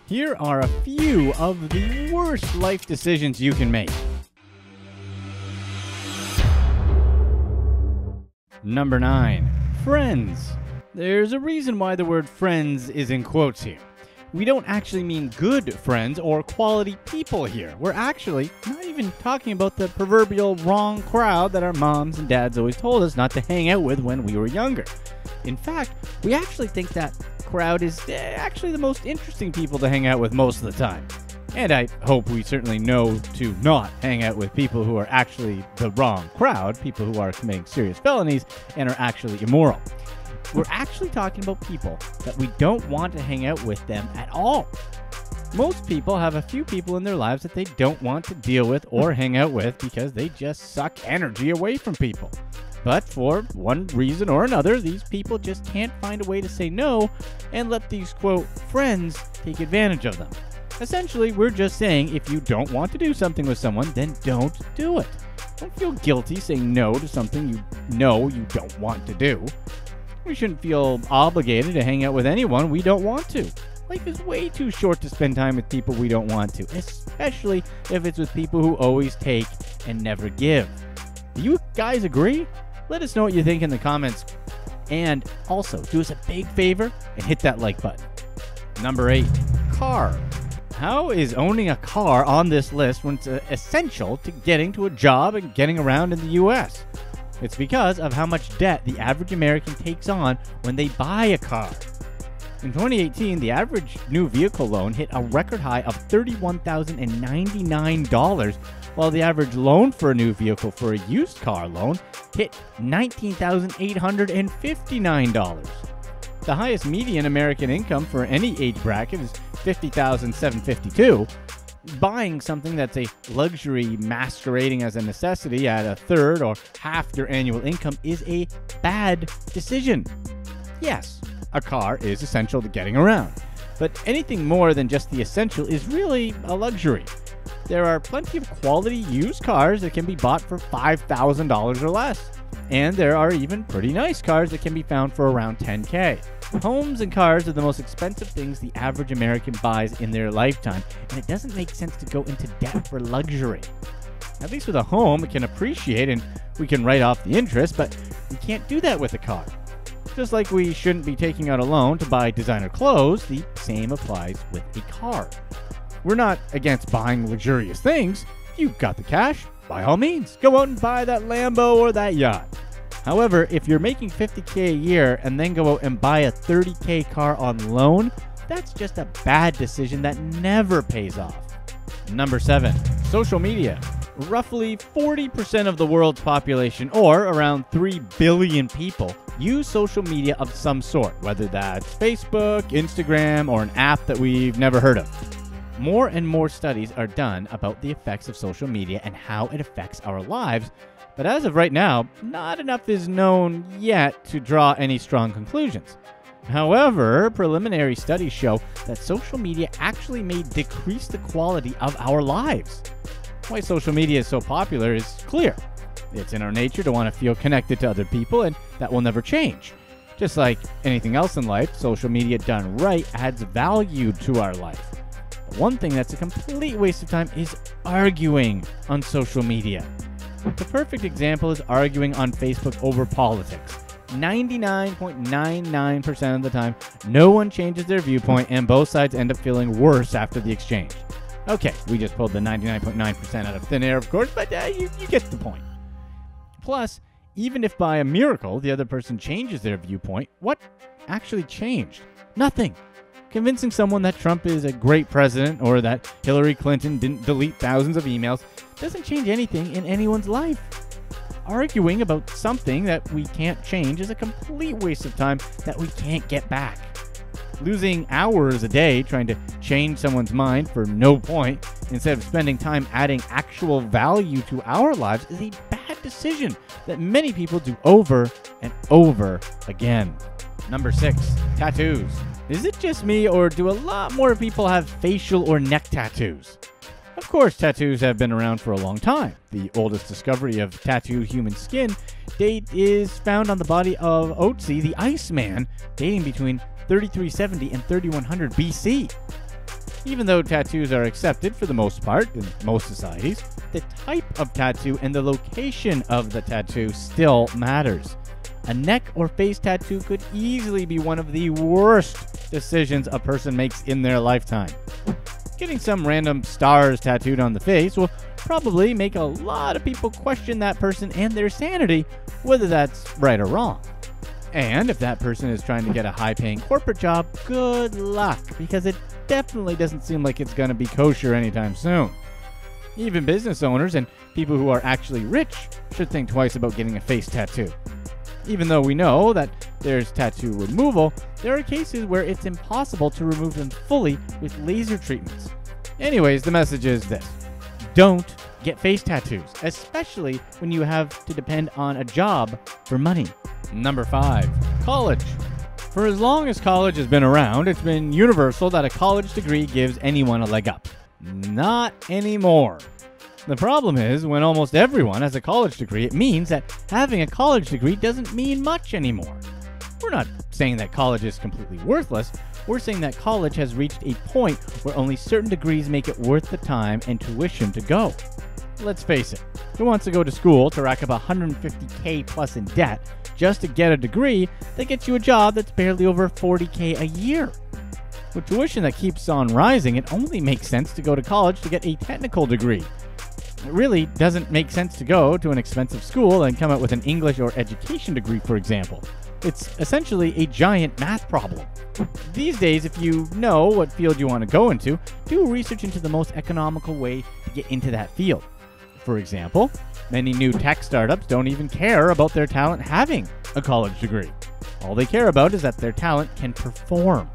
Here are a few of the worst life decisions you can make. Number 9. Friends. There's a reason why the word friends is in quotes here. We don't actually mean good friends or quality people here. We're actually not even talking about the proverbial wrong crowd that our moms and dads always told us not to hang out with when we were younger. In fact, we actually think that crowd is actually the most interesting people to hang out with most of the time. And I hope we certainly know to not hang out with people who are actually the wrong crowd, people who are committing serious felonies and are actually immoral. We're actually talking about people that we don't want to hang out with them at all. Most people have a few people in their lives that they don't want to deal with or hang out with because they just suck energy away from people. But for one reason or another, these people just can't find a way to say no and let these, quote, friends take advantage of them. Essentially, we're just saying if you don't want to do something with someone, then don't do it. Don't feel guilty saying no to something you know you don't want to do. We shouldn't feel obligated to hang out with anyone we don't want to. Life is way too short to spend time with people we don't want to, especially if it's with people who always take and never give. Do you guys agree? Let us know what you think in the comments. And also, do us a big favor and hit that like button. Number 8, car. How is owning a car on this list when it's essential to getting to a job and getting around in the U.S.? It's because of how much debt the average American takes on when they buy a car. In 2018, the average new vehicle loan hit a record high of $31,099, while the average loan for a new vehicle for a used car loan hit $19,859. The highest median American income for any age bracket is $50,752. Buying something that's a luxury masquerading as a necessity at a third or half your annual income is a bad decision. Yes, a car is essential to getting around, but anything more than just the essential is really a luxury. There are plenty of quality used cars that can be bought for $5,000 or less. And there are even pretty nice cars that can be found for around $10,000. Homes and cars are the most expensive things the average American buys in their lifetime, and it doesn't make sense to go into debt for luxury. At least with a home, it can appreciate and we can write off the interest, but we can't do that with a car. Just like we shouldn't be taking out a loan to buy designer clothes, the same applies with a car. We're not against buying luxurious things. If you've got the cash, by all means, go out and buy that Lambo or that yacht. However, if you're making $50,000 a year and then go out and buy a $30,000 car on loan, that's just a bad decision that never pays off. Number 7, social media. Roughly 40% of the world's population, or around 3 billion people, use social media of some sort, whether that's Facebook, Instagram, or an app that we've never heard of. More and more studies are done about the effects of social media and how it affects our lives, but as of right now, not enough is known yet to draw any strong conclusions. However, preliminary studies show that social media actually may decrease the quality of our lives. Why social media is so popular is clear. It's in our nature to want to feel connected to other people, and that will never change. Just like anything else in life, social media done right adds value to our life. One thing that's a complete waste of time is arguing on social media. The perfect example is arguing on Facebook over politics. 99.99% of the time, no one changes their viewpoint and both sides end up feeling worse after the exchange. Okay, we just pulled the 99.9% out of thin air, of course, but you get the point. Plus, even if by a miracle the other person changes their viewpoint, what actually changed? Nothing. Convincing someone that Trump is a great president or that Hillary Clinton didn't delete thousands of emails doesn't change anything in anyone's life. Arguing about something that we can't change is a complete waste of time that we can't get back. Losing hours a day trying to change someone's mind for no point instead of spending time adding actual value to our lives is a bad decision that many people do over and over again. Number 6, tattoos. Is it just me, or do a lot more people have facial or neck tattoos? Of course, tattoos have been around for a long time. The oldest discovery of tattooed human skin date is found on the body of Otzi, the Iceman, dating between 3370 and 3100 BC. Even though tattoos are accepted for the most part in most societies, the type of tattoo and the location of the tattoo still matters. A neck or face tattoo could easily be one of the worst decisions a person makes in their lifetime. Getting some random stars tattooed on the face will probably make a lot of people question that person and their sanity, whether that's right or wrong. And if that person is trying to get a high-paying corporate job, good luck, because it definitely doesn't seem like it's going to be kosher anytime soon. Even business owners and people who are actually rich should think twice about getting a face tattoo. Even though we know that there's tattoo removal, there are cases where it's impossible to remove them fully with laser treatments. Anyways, the message is this: don't get face tattoos, especially when you have to depend on a job for money. Number 5, college. For as long as college has been around, it's been universal that a college degree gives anyone a leg up. Not anymore. The problem is, when almost everyone has a college degree, it means that having a college degree doesn't mean much anymore. We're not saying that college is completely worthless. We're saying that college has reached a point where only certain degrees make it worth the time and tuition to go. Let's face it, who wants to go to school to rack up $150K plus in debt just to get a degree that gets you a job that's barely over $40K a year? With tuition that keeps on rising, it only makes sense to go to college to get a technical degree. It really doesn't make sense to go to an expensive school and come out with an English or education degree, for example. It's essentially a giant math problem. These days, if you know what field you want to go into, do research into the most economical way to get into that field. For example, many new tech startups don't even care about their talent having a college degree. All they care about is that their talent can perform.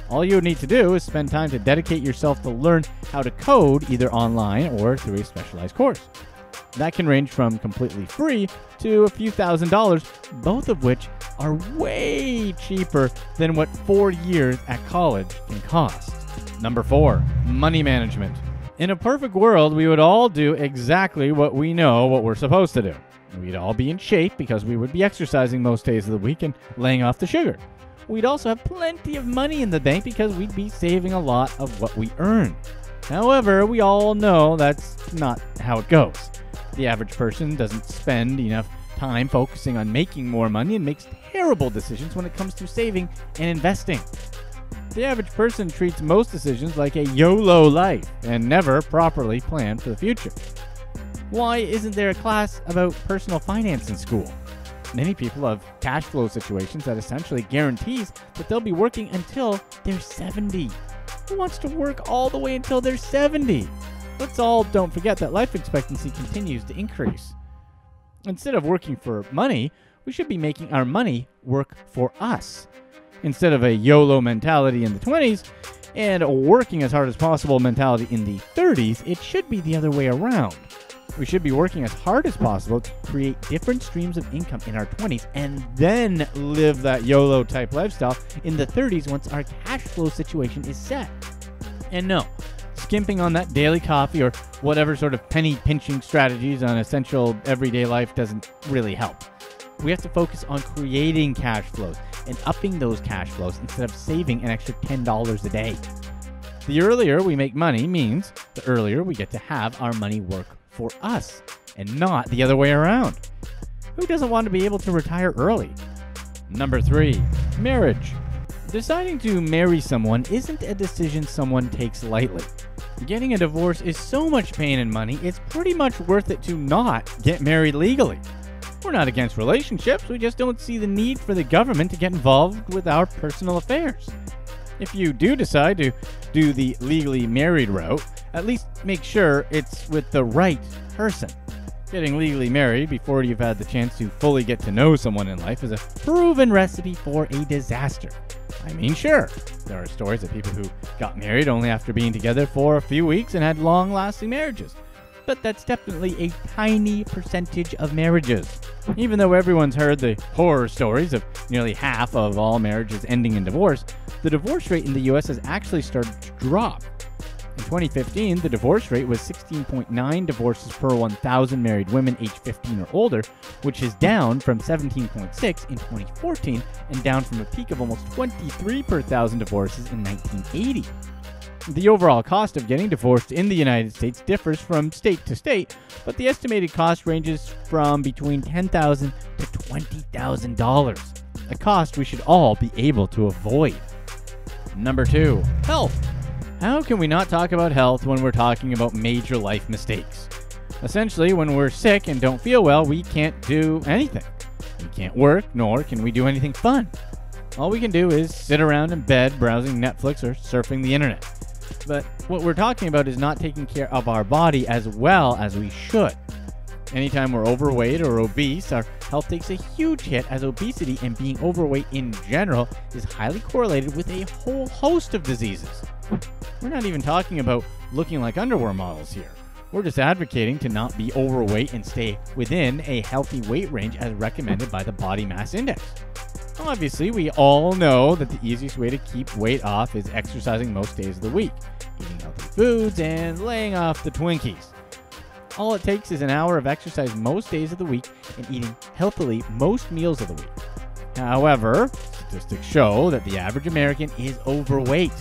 All you need to do is spend time to dedicate yourself to learn how to code either online or through a specialized course. That can range from completely free to a few $1,000s, both of which are way cheaper than what 4 years at college can cost. Number 4, money management. In a perfect world, we would all do exactly what we know what we're supposed to do. We'd all be in shape because we would be exercising most days of the week and laying off the sugar. We'd also have plenty of money in the bank because we'd be saving a lot of what we earn. However, we all know that's not how it goes. The average person doesn't spend enough time focusing on making more money and makes terrible decisions when it comes to saving and investing. The average person treats most decisions like a YOLO life and never properly plan for the future. Why isn't there a class about personal finance in school? Many people have cash flow situations that essentially guarantees that they'll be working until they're 70. Who wants to work all the way until they're 70? Let's all don't forget that life expectancy continues to increase. Instead of working for money, we should be making our money work for us. Instead of a YOLO mentality in the 20s and a working as hard as possible mentality in the 30s, it should be the other way around. We should be working as hard as possible to create different streams of income in our 20s and then live that YOLO type lifestyle in the 30s once our cash flow situation is set. And no, skimping on that daily coffee or whatever sort of penny pinching strategies on essential everyday life doesn't really help. We have to focus on creating cash flows and upping those cash flows instead of saving an extra $10 a day. The earlier we make money means the earlier we get to have our money work for us and not the other way around. Who doesn't want to be able to retire early? Number 3, marriage. Deciding to marry someone isn't a decision someone takes lightly. Getting a divorce is so much pain and money, it's pretty much worth it to not get married legally. We're not against relationships, we just don't see the need for the government to get involved with our personal affairs. If you do decide to do the legally married route, at least make sure it's with the right person. Getting legally married before you've had the chance to fully get to know someone in life is a proven recipe for a disaster. I mean, sure, there are stories of people who got married only after being together for a few weeks and had long-lasting marriages. But that's definitely a tiny percentage of marriages. Even though everyone's heard the horror stories of nearly half of all marriages ending in divorce, the divorce rate in the US has actually started to drop. In 2015, the divorce rate was 16.9 divorces per 1,000 married women aged 15 or older, which is down from 17.6 in 2014 and down from a peak of almost 23 per 1,000 divorces in 1980. The overall cost of getting divorced in the United States differs from state to state, but the estimated cost ranges from between $10,000 to $20,000, a cost we should all be able to avoid. Number 2, health. How can we not talk about health when we're talking about major life mistakes? Essentially, when we're sick and don't feel well, we can't do anything. We can't work, nor can we do anything fun. All we can do is sit around in bed browsing Netflix or surfing the internet. But what we're talking about is not taking care of our body as well as we should. Anytime we're overweight or obese, our health takes a huge hit, as obesity and being overweight in general is highly correlated with a whole host of diseases. We're not even talking about looking like underwear models here. We're just advocating to not be overweight and stay within a healthy weight range as recommended by the Body Mass Index. Obviously, we all know that the easiest way to keep weight off is exercising most days of the week, eating healthy foods, and laying off the Twinkies. All it takes is an hour of exercise most days of the week and eating healthily most meals of the week. However, statistics show that the average American is overweight.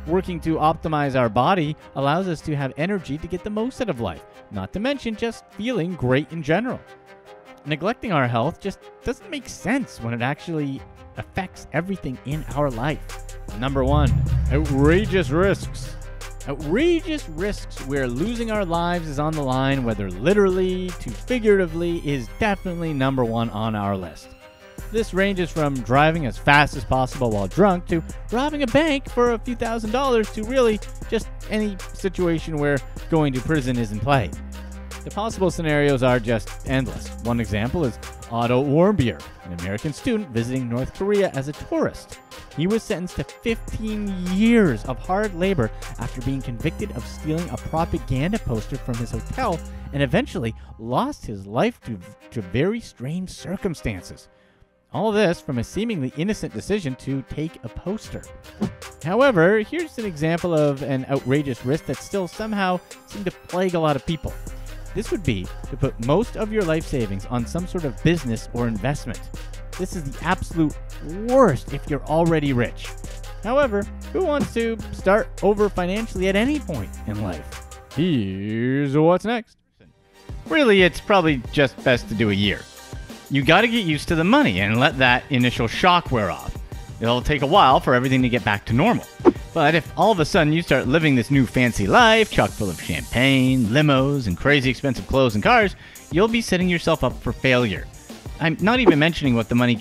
Working to optimize our body allows us to have energy to get the most out of life, not to mention just feeling great in general. Neglecting our health just doesn't make sense when it actually affects everything in our life. Number 1, outrageous risks. Outrageous risks where losing our lives is on the line, whether literally to figuratively, is definitely number 1 on our list. This ranges from driving as fast as possible while drunk to robbing a bank for a few $1,000s to really just any situation where going to prison is in play. The possible scenarios are just endless. One example is Otto Warmbier, an American student visiting North Korea as a tourist. He was sentenced to 15 years of hard labor after being convicted of stealing a propaganda poster from his hotel and eventually lost his life to very strange circumstances. All this from a seemingly innocent decision to take a poster. However, here's an example of an outrageous risk that still somehow seemed to plague a lot of people. This would be to put most of your life savings on some sort of business or investment. This is the absolute worst if you're already rich. However, who wants to start over financially at any point in life? Here's what's next. Really, it's probably just best to do a year. You gotta get used to the money and let that initial shock wear off. It'll take a while for everything to get back to normal. But if all of a sudden you start living this new fancy life, chock full of champagne, limos, and crazy expensive clothes and cars, you'll be setting yourself up for failure. I'm not even mentioning what the money can